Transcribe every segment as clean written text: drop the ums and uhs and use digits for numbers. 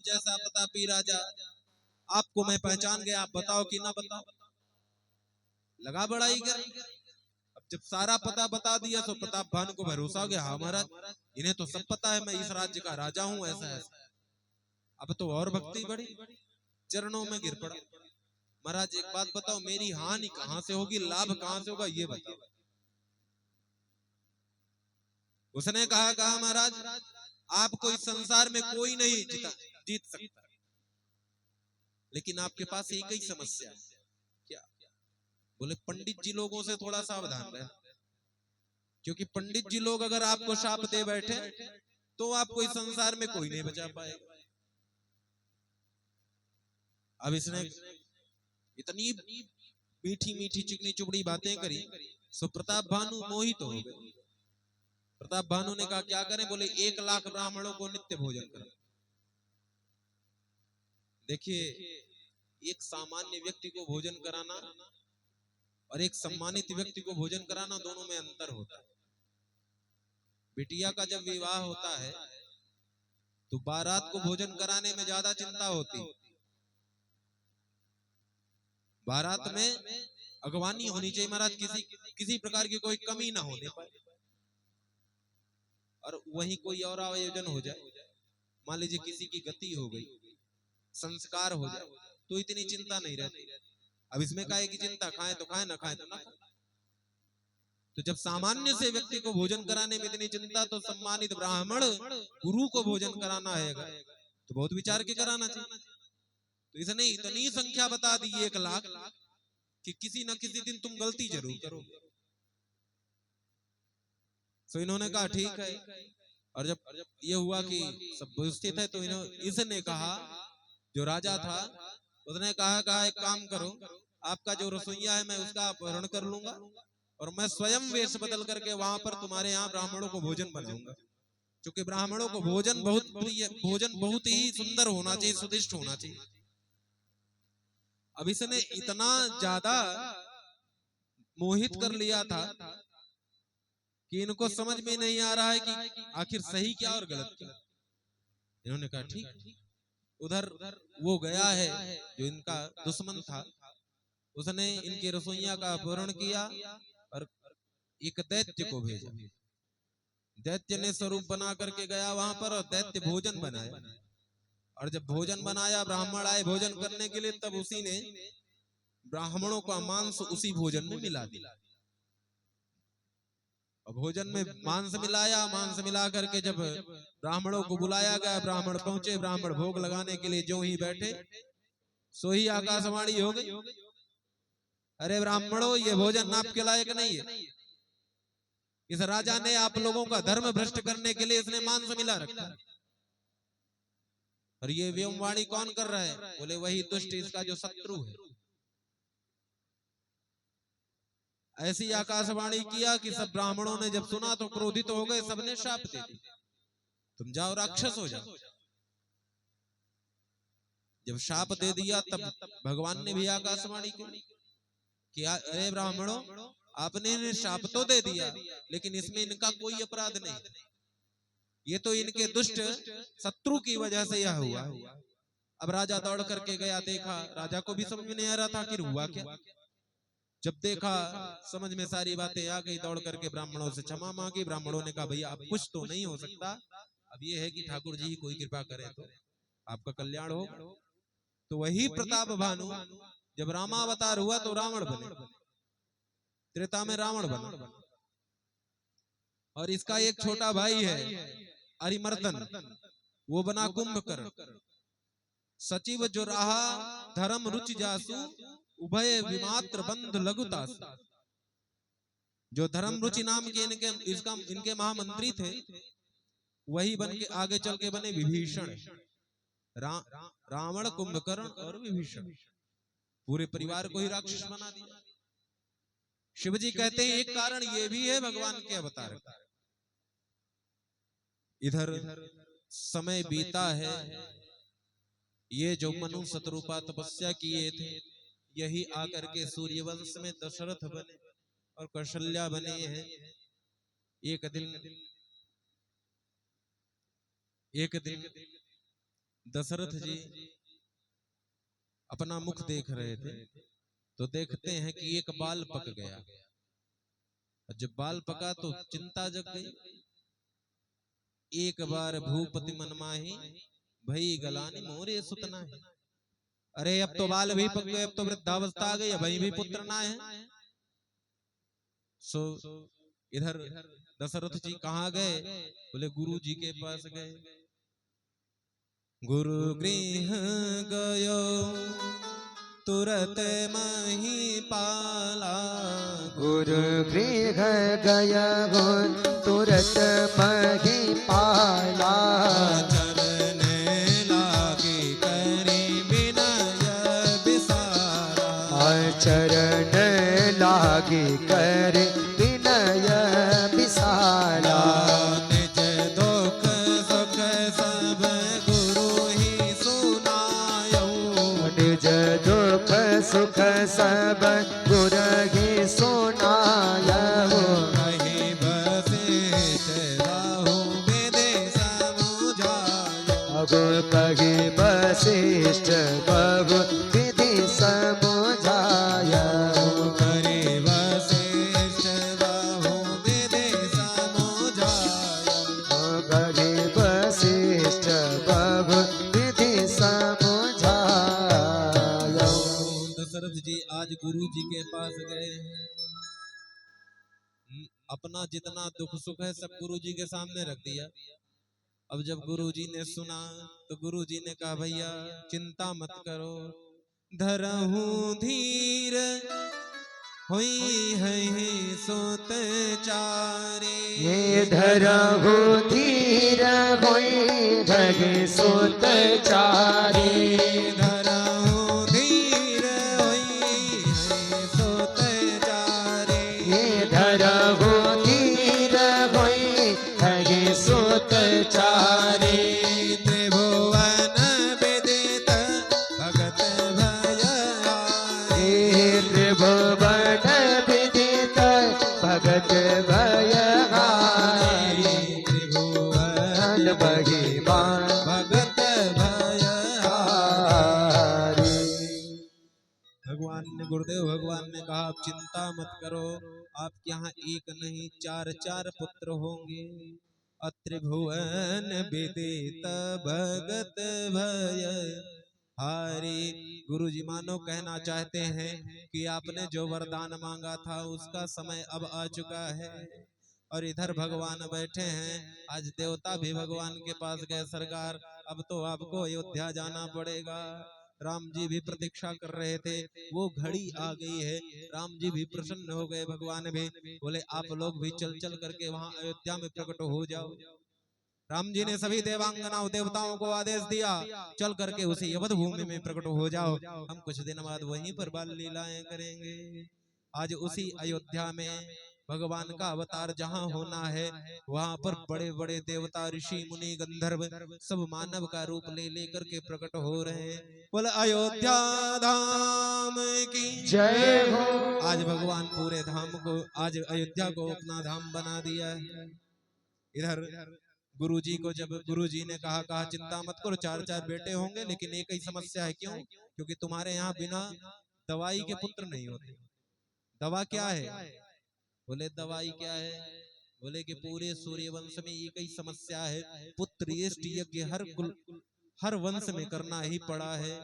जैसा प्रतापी राजा, आपको मैं पहचान गया, आप बताओ कि ना बताओ। लगा बड़ाई कर। अब जब सारा पता बता दिया तो प्रताप भानु को भरोसा हो गया, हाँ महाराज इन्हें तो सब पता है मैं इस राज्य का राजा हूं, ऐसा ऐसा। अब तो और भक्ति बढ़ी, चरणों में गिर पड़ा। महाराज एक बात बताओ, मेरी हानि कहां से होगी, लाभ कहां से होगा, ये बताओ। उसने कहा महाराज आपको इस संसार में कोई नहीं जीत सकता, लेकिन आपके पास एक ही समस्या है। क्या? बोले पंडित जी लोगों से थोड़ा सावधान रहे, क्योंकि पंडित जी लोग अगर आपको शाप दे बैठे तो आपको इस संसार में कोई नहीं बचा पाएगा। अब इसने इतनी मीठी मीठी चिकनी चुपड़ी बातें करी, सो प्रताप भानु मोहित हो गए। प्रताप भानु ने कहा क्या करें? बोले 1,00,000 ब्राह्मणों को नित्य भोजन करें। देखिए, एक सामान्य व्यक्ति को भोजन कराना और एक सम्मानित व्यक्ति को भोजन कराना, दोनों में अंतर होता है। बिटिया का जब विवाह होता है तो बारात को भोजन कराने में ज्यादा चिंता होती। बारात में अगवानी होनी चाहिए महाराज, किसी प्रकार की कोई कमी ना होने पाए। और वहीं कोई और आयोजन हो जाए, मान लीजिए किसी की गति हो गई, संस्कार हो जाए, तो इतनी चिंता नहीं रहती। अब इसमें काहे की चिंता, खाएं तो खाएं, ना खाएं तो ना खाएं। तो जब सामान्य से व्यक्ति को भोजन कराने में इतनी चिंता, तो सम्मानित ब्राह्मण गुरु को भोजन कराना है तो बहुत विचार के कराना चाहिए। तो इसने इतनी संख्या बता दी 1,00,000 कि किसी न किसी दिन तुम गलती जरूर करोगे। तो इन्होंने कहा ठीक है। और जब ये हुआ कि सब उपस्थित है, तो इसने कहा, जो राजा था उसने कहा एक काम करो, आपका जो रसोइया है मैं उसका अपहरण कर लूंगा और मैं स्वयं वेश बदल करके वहां पर तुम्हारे यहाँ ब्राह्मणों को भोजन बनाऊंगा, क्योंकि ब्राह्मणों को भोजन बहुत प्रिय, भोजन बहुत ही सुंदर होना चाहिए, स्वादिष्ट होना चाहिए। अब इसने इतना ज्यादा मोहित कर लिया था कि इनको समझ में नहीं आ रहा है कि आखिर सही क्या और गलत क्या। इन्होंने कहा ठीक। उधर वो गया है जो इनका दुश्मन था, उसने इनके रसोइया का अपहरण किया और एक दैत्य को भेजा। दैत्य ने स्वरूप बना करके गया वहां पर और दैत्य भोजन बनाया। और जब भोजन बनाया, ब्राह्मण आए भोजन करने के लिए, तब उसी ने ब्राह्मणों का मांस उसी भोजन में मिला दिया। और भोजन में मांस मिलाया, मांस मिला करके जब ब्राह्मणों को बुलाया गया, ब्राह्मण पहुंचे, ब्राह्मण भोग लगाने के लिए जो ही बैठे, सो ही आकाशवाणी हो गई, अरे ब्राह्मणों ये भोजन आपके लायक नहीं है, इस राजा ने आप लोगों का धर्म भ्रष्ट करने के लिए इसने मांस मिला रखा। और ये व्योमवाणी कौन कर रहा है? बोले वही दुष्ट, इसका जो शत्रु है। ऐसी आकाशवाणी किया कि सब ब्राह्मणों ने जब सुना तो क्रोधित हो गए, सबने शाप दे दी, तुम जाओ राक्षस हो जाओ। जब शाप दे दिया तब भगवान ने भी आकाशवाणी की कि अरे ब्राह्मणों, आपने शाप तो दे दिया, लेकिन इसमें इनका कोई अपराध नहीं, ये तो इनके दुष्ट शत्रु की वजह से यह हुआ। अब राजा दौड़ करके गया, देखा, राजा को भी समझ में नहीं आ रहा था कि हुआ क्या। जब देखा, समझ में सारी बातें आ गई, दौड़ करके ब्राह्मणों से क्षमा मांगी। ब्राह्मणों ने कहा भैया अब कुछ तो नहीं हो सकता, अब ये है कि ठाकुर जी कोई कृपा करे तो आपका कल्याण हो। तो वही प्रताप भानु जब रामावतार हुआ तो रावण बने, त्रेता में रावण बना। और इसका एक छोटा भाई है अरिमर्दन, वो बना कुंभकर्ण। सचिव जो रहा धर्म रुचि जासु, उभय विमात्र बंध लघुतासु। जो धर्म रुचि नाम के इनके महामंत्री थे, वही बन के आगे चल के बने विभीषण। रावण, कुंभकर्ण और विभीषण, पूरे परिवार को ही राक्षस बना दिया। शिव जी कहते हैं एक कारण ये भी है भगवान के अवतार का। इधर समय बीता है, ये जो मनु शतरूपा तपस्या किए थे, यही आकर के सूर्यवंश में दशरथ बने और कौशल्या बने हैं। एक दिन दशरथ जी अपना मुख देख रहे थे तो देखते हैं कि एक बाल पक गया। जब बाल पका तो चिंता जग गई। एक बार भूपति मन माही भई गलानी मोरे सुतना है। अरे अब तो बाल भी पक गए, अब तो वृद्धावस्था आ गई, अब भी पुत्र ना है। सो इधर दशरथ जी कहाँ गए? बोले गुरु जी के पास गए। गुरु गृह गयो तुरत मही पाला। गुरु गृह गया गो तुरत मही पाला। चरण लागे करी विनय बिसारा। चरण लागे कर विनय बिसारा। निज दुख सुख सब गुरु ही सुनायो। निज दुख सुख सब गुरु ही सुनायो। कहीं वशिष्ठ राहु वेदे समुझायो। अब कही वशिष्ठ बहु विधि समुझाया। करे वशिष्ठ राहु वेदे समुझायो। कही वशिष्ठ बहु विधि समुझाया। दशरथ जी आज गुरु जी के पास गए हैं। अपना जितना दुख सुख है सब गुरु जी के सामने रख दिया। अब जब गुरु जी ने सुना तो गुरु जी ने कहा भैया चिंता मत करो, धरहूं धीर हुई है सोत चारे। ये धरहु धीर होई धगे सोत चारी। धरहूं धीर हुई है सोत चारे। ये धरहु धीर होई धगे सोत चारी। त्रिभुवन विदित भगत भय आए। त्रिभुवन विदित भगत भय हारी। त्रिभुवन महिमान भगत भय हारी। भगवान ने गुरुदेव भगवान ने कहा आप चिंता मत करो, आपके यहाँ एक नहीं चार चार पुत्र होंगे। अत्रिभुवन विदित भगत भय हारी। गुरु जी मानो कहना चाहते हैं कि आपने जो वरदान मांगा था उसका समय अब आ चुका है। और इधर भगवान बैठे हैं। आज देवता भी भगवान के पास गए, सरकार अब तो आपको अयोध्या जाना पड़ेगा। राम जी भी प्रतीक्षा कर रहे थे, वो घड़ी आ गई है। राम जी भी प्रसन्न हो गए, भगवान भी बोले आप लोग भी चल चल करके वहां अयोध्या में प्रकट हो जाओ। राम जी ने सभी देवांगनाओं देवताओं को आदेश दिया चल करके उसी अवध भूमि में प्रकट हो जाओ, हम कुछ दिन बाद वहीं पर बाल लीलाएं करेंगे। आज उसी अयोध्या में भगवान का अवतार जहां होना है वहां पर बड़े बड़े देवता ऋषि मुनि गंधर्व सब मानव का रूप ले लेकर के प्रकट हो रहे हैं। बोले अयोध्या धाम की जय हो। आज भगवान पूरे धाम को, आज अयोध्या को अपना धाम बना दिया है। इधर गुरुजी को जब गुरुजी ने कहा चिंता मत करो, चार चार बेटे होंगे लेकिन एक ही समस्या है। क्यों? क्योंकि तुम्हारे यहाँ बिना दवाई के पुत्र नहीं होते। दवा क्या है? बोले दवाई क्या है? बोले कि पूरे सूर्यवंश में एक ही समस्या है, पुत्र यज्ञ हर वंश में करना ही पड़ा है।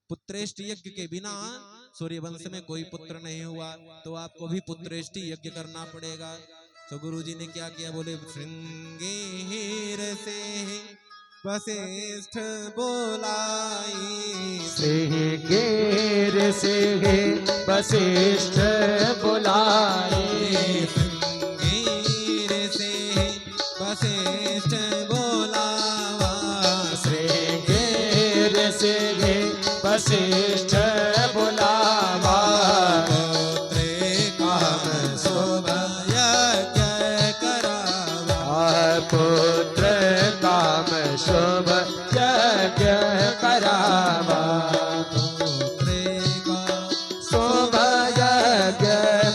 पुत्रेष्ट यज्ञ के बिना सूर्यवंश में कोई पुत्र नहीं हुआ, तो आपको भी पुत्रेष्ट यज्ञ करना पड़ेगा। तो गुरुजी ने क्या किया? बोले श्रृंगेर से वशिष्ठ बोलाई। श्रृंगेर से वशिष्ठ बोलाई। श्रृंगेर से वशिष्ठ बोलावा। श्रृंगेर से वशिष्ठ बोलावा। पुत्र काम शुभ यज्ञ करावा। पुत्र का शुभ यज्ञ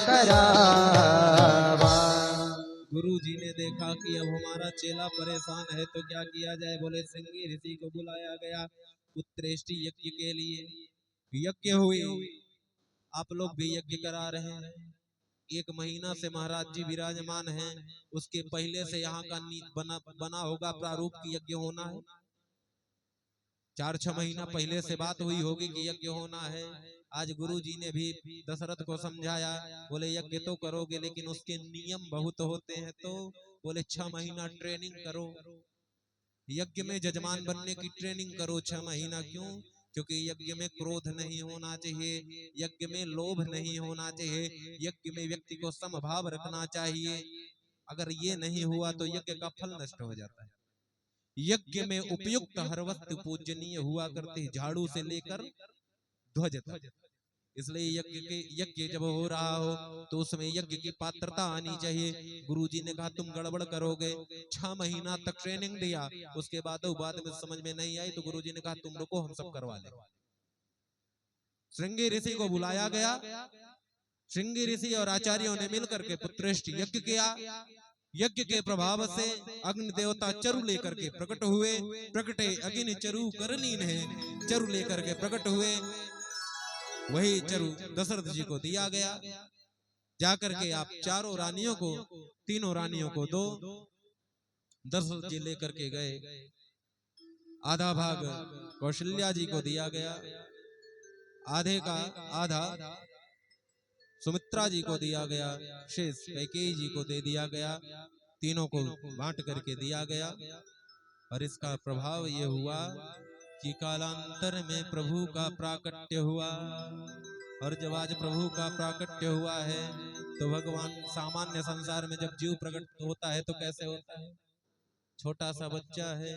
करावा। गुरु जी ने देखा देखा कि अब हमारा चेला परेशान है तो क्या किया जाए। बोले श्रृंगी ऋषि को बुलाया गया पुत्रेष्टि यज्ञ के लिए। यज्ञ हुई, आप लोग भी यज्ञ करा रहे हैं। 1 महीना से महाराज जी विराजमान हैं, उसके पहले से यहाँ का बना होगा प्रारूप की यज्ञ होना है। 4-6 महीना पहले से बात हुई होगी कि यज्ञ होना है। आज गुरु जी ने भी दशरथ को समझाया, बोले यज्ञ तो करोगे लेकिन उसके नियम बहुत होते हैं, तो बोले 6 महीना ट्रेनिंग करो, यज्ञ में जजमान बनने की ट्रेनिंग करो 6 महीना। क्यों? क्योंकि यज्ञ में क्रोध नहीं होना चाहिए, यज्ञ में लोभ नहीं होना चाहिए, यज्ञ में व्यक्ति को समभाव रखना चाहिए। अगर ये नहीं हुआ तो यज्ञ का फल नष्ट हो जाता है। यज्ञ में उपयुक्त हर वस्तु पूजनीय हुआ करती, झाड़ू से लेकर ध्वज तक। इसलिए यज्ञ जब हो रहा हो तो उसमें यज्ञ की पात्रता आनी चाहिए। गुरुजी ने कहा तुम गड़बड़ करोगे, 6 महीना तक ट्रेनिंग दिया, उसके बाद में समझ में नहीं आई तो गुरुजी ने कहा तुम रुको हम सब करवा लेंगे। श्रृंगी ऋषि को बुलाया गया, श्रृंगी ऋषि और आचार्यों ने मिलकर के पुत्रेष्टि यज्ञ किया। यज्ञ के प्रभाव से अग्नि देवता चरु लेकर के प्रकट हुए। प्रकटे अग्नि चरु करलीन है, चरु लेकर के प्रकट हुए। वही चरु दशरथ जी को दिया गया। जाकर के आप 4 रानियों को, 3 रानियों को दो। दशरथ जी लेकर के गए। आधा भाग कौशल्या जी को दिया गया, आधे का आधा सुमित्रा जी को दिया गया, शेष कैकेयी जी को दे दिया गया। तीनों को बांट करके दिया गया। और इसका प्रभाव ये हुआ कि कालांतर में प्रभु का प्राकट्य हुआ। और जब आज प्रभु का प्राकट्य हुआ है तो भगवान सामान्य संसार में जब जीव प्रकट होता है तो कैसे होता है? छोटा सा बच्चा है,